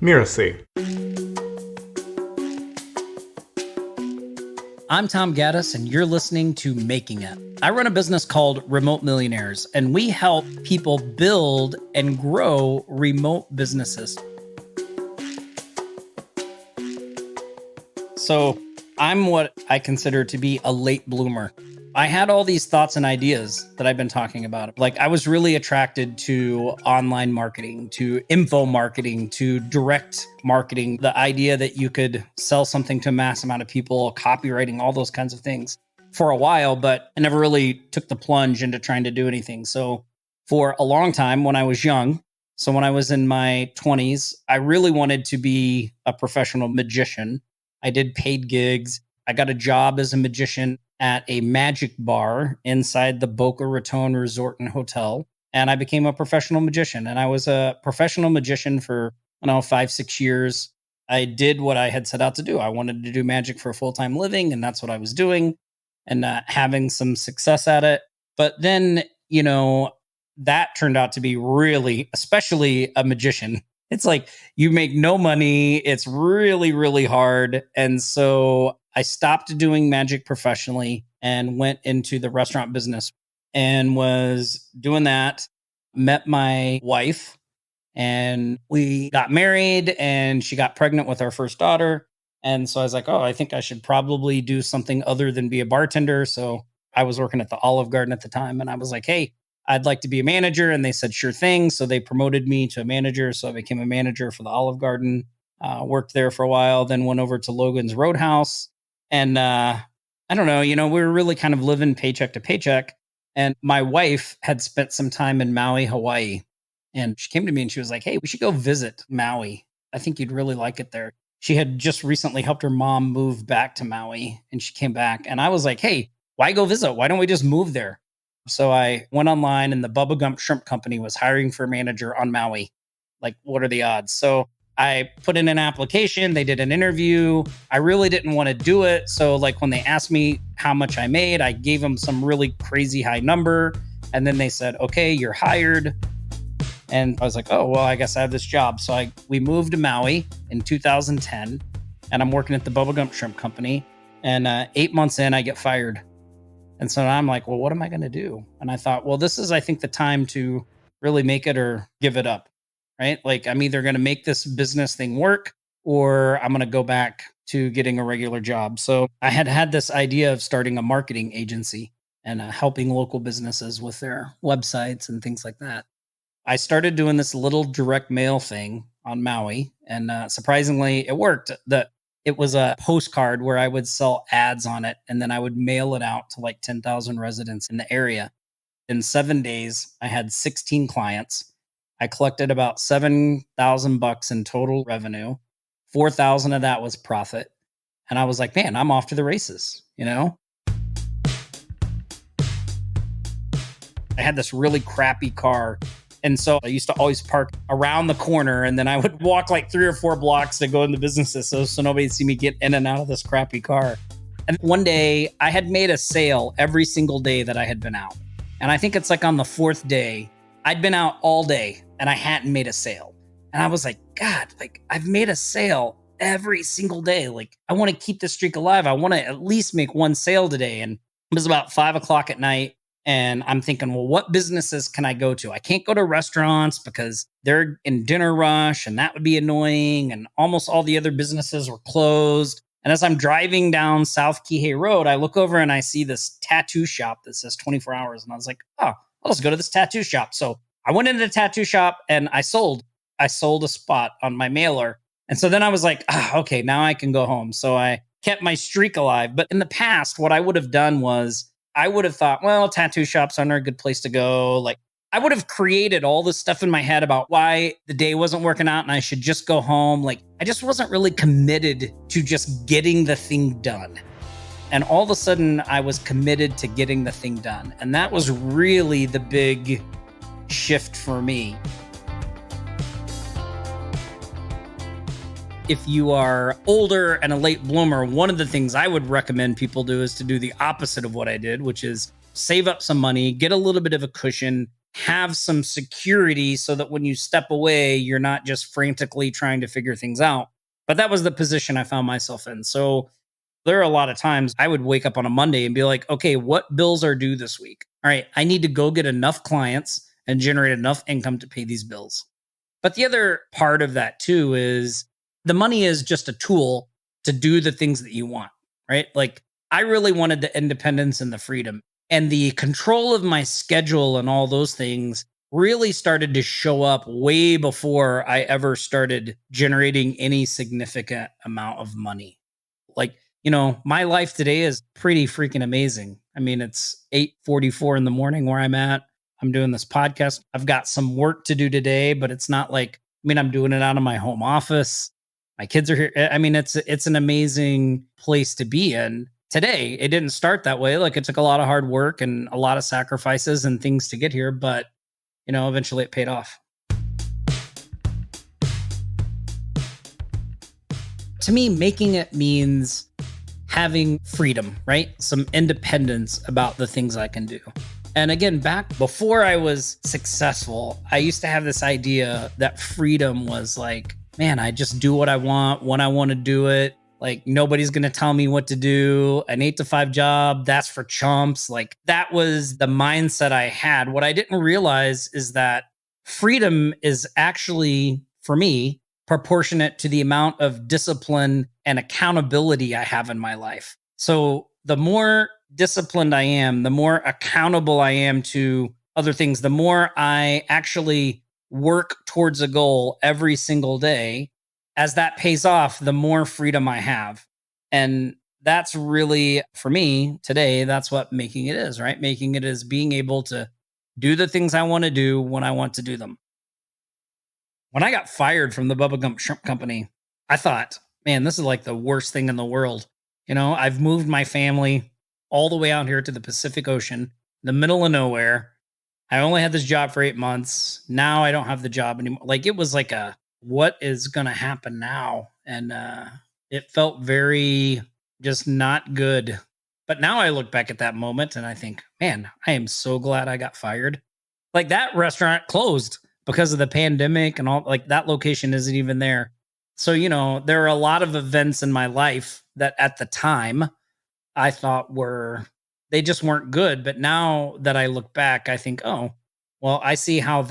Mirasee. I'm Tom Gaddis, and you're listening to Making It. I run a business called Remote Millionaires, and we help people build and grow remote businesses. So I'm what I consider to be a late bloomer. I had all these thoughts and ideas that I've been talking about. Like, I was really attracted to online marketing, to info marketing, to direct marketing, the idea that you could sell something to a mass amount of people, copywriting, all those kinds of things for a while, but I never really took the plunge into trying to do anything. So for a long time when I was young, so when I was in my 20s, I really wanted to be a professional magician. I did paid gigs. I got a job as a magician at a magic bar inside the Boca Raton Resort and Hotel. And I became a professional magician. And I was a professional magician for, 5-6 years. I did what I had set out to do. I wanted to do magic for a full-time living, and that's what I was doing and having some success at it. But then, that turned out to be really, especially a magician. It's like you make no money. It's really, really hard. And so I stopped doing magic professionally and went into the restaurant business and was doing that. Met my wife and we got married and she got pregnant with our first daughter. And so I was like, I think I should probably do something other than be a bartender. So I was working at the Olive Garden at the time and I was like, hey, I'd like to be a manager. And they said, sure thing. So they promoted me to a manager. So I became a manager for the Olive Garden, worked there for a while, then went over to Logan's Roadhouse. And I don't know, we were really kind of living paycheck to paycheck. And my wife had spent some time in Maui, Hawaii. And she came to me and she was like, hey, we should go visit Maui. I think you'd really like it there. She had just recently helped her mom move back to Maui and she came back. And I was like, hey, why go visit? Why don't we just move there? So I went online and the Bubba Gump Shrimp Company was hiring for a manager on Maui. Like, what are the odds? So I put in an application. They did an interview. I really didn't want to do it. So like when they asked me how much I made, I gave them some really crazy high number. And then they said, okay, you're hired. And I was like, oh, well, I guess I have this job. So we moved to Maui in 2010 and I'm working at the Bubba Gump Shrimp Company. And 8 months in, I get fired. And so I'm like, well, what am I going to do? And I thought, well, this is, I think, the time to really make it or give it up, right? Like I'm either going to make this business thing work or I'm going to go back to getting a regular job. So I had this idea of starting a marketing agency and helping local businesses with their websites and things like that. I started doing this little direct mail thing on Maui and surprisingly, it worked. It was a postcard where I would sell ads on it and then I would mail it out to like 10,000 residents in the area. In 7 days, I had 16 clients. I collected about $7,000 in total revenue. 4,000 of that was profit. And I was like, man, I'm off to the races, I had this really crappy car. And so I used to always park around the corner and then I would walk like 3 or 4 blocks to go into businesses so nobody'd see me get in and out of this crappy car. And one day I had made a sale every single day that I had been out. And I think it's like on the 4th day, I'd been out all day and I hadn't made a sale. And I was like, God, like I've made a sale every single day. Like I want to keep this streak alive. I want to at least make one sale today. And it was about 5:00 at night. And I'm thinking, well, what businesses can I go to? I can't go to restaurants because they're in dinner rush and that would be annoying. And almost all the other businesses were closed. And as I'm driving down South Kihei Road, I look over and I see this tattoo shop that says 24 hours. And I was like, I'll just go to this tattoo shop. So I went into the tattoo shop and I sold a spot on my mailer. And so then I was like, okay, now I can go home. So I kept my streak alive. But in the past, what I would have done was I would have thought, well, tattoo shops aren't a good place to go. Like I would have created all this stuff in my head about why the day wasn't working out and I should just go home. Like I just wasn't really committed to just getting the thing done. And all of a sudden I was committed to getting the thing done. And that was really the big shift for me. If you are older and a late bloomer, one of the things I would recommend people do is to do the opposite of what I did, which is save up some money, get a little bit of a cushion, have some security so that when you step away, you're not just frantically trying to figure things out. But that was the position I found myself in. So there are a lot of times I would wake up on a Monday and be like, okay, what bills are due this week? All right, I need to go get enough clients and generate enough income to pay these bills. But the other part of that too is the money is just a tool to do the things that you want, right? Like I really wanted the independence and the freedom, and the control of my schedule and all those things really started to show up way before I ever started generating any significant amount of money. Like, my life today is pretty freaking amazing. I mean, it's 8:44 in the morning where I'm at. I'm doing this podcast. I've got some work to do today, but it's not like, I'm doing it out of my home office. My kids are here. I mean, it's an amazing place to be in. Today, it didn't start that way. Like it took a lot of hard work and a lot of sacrifices and things to get here, but eventually it paid off. To me, making it means having freedom, right? Some independence about the things I can do. And again, back before I was successful, I used to have this idea that freedom was like, man, I just do what I want when I want to do it. Like nobody's going to tell me what to do. An 8-to-5 job, that's for chumps. Like that was the mindset I had. What I didn't realize is that freedom is actually, for me, proportionate to the amount of discipline and accountability I have in my life. So the more disciplined I am, the more accountable I am to other things, the more I actually work towards a goal every single day. As that pays off, the more freedom I have. And that's really, for me today, that's what making it is, right? Making it is being able to do the things I want to do when I want to do them. When I got fired from the Bubba Gump Shrimp Company, I thought, man, this is like the worst thing in the world. I've moved my family all the way out here to the Pacific Ocean, in the middle of nowhere. I only had this job for 8 months. Now I don't have the job anymore. Like it was like what is going to happen now? And it felt very just not good. But now I look back at that moment and I think, man, I am so glad I got fired. Like that restaurant closed because of the pandemic and all, like that location isn't even there. So, there are a lot of events in my life that at the time I thought they just weren't good. But now that I look back, I think, oh, well, I see how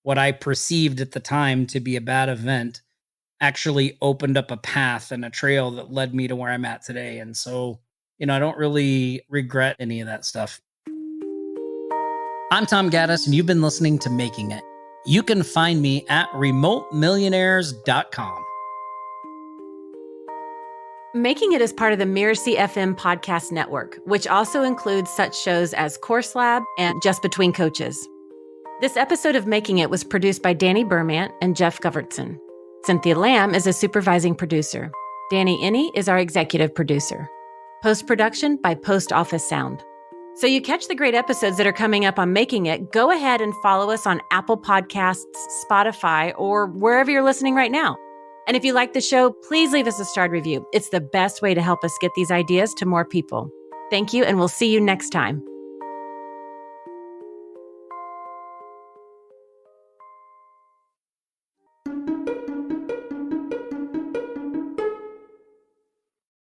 what I perceived at the time to be a bad event actually opened up a path and a trail that led me to where I'm at today. And so, I don't really regret any of that stuff. I'm Tom Gaddis, and you've been listening to Making It. You can find me at remotemillionaires.com. Making It is part of the Mirasee FM podcast network, which also includes such shows as Course Lab and Just Between Coaches. This episode of Making It was produced by Danny Bermant and Geoff Govertsen. Cynthia Lamb is a supervising producer. Danny Inney is our executive producer. Post-production by Post Office Sound. So you catch the great episodes that are coming up on Making It, go ahead and follow us on Apple Podcasts, Spotify, or wherever you're listening right now. And if you like the show, please leave us a starred review. It's the best way to help us get these ideas to more people. Thank you, and we'll see you next time.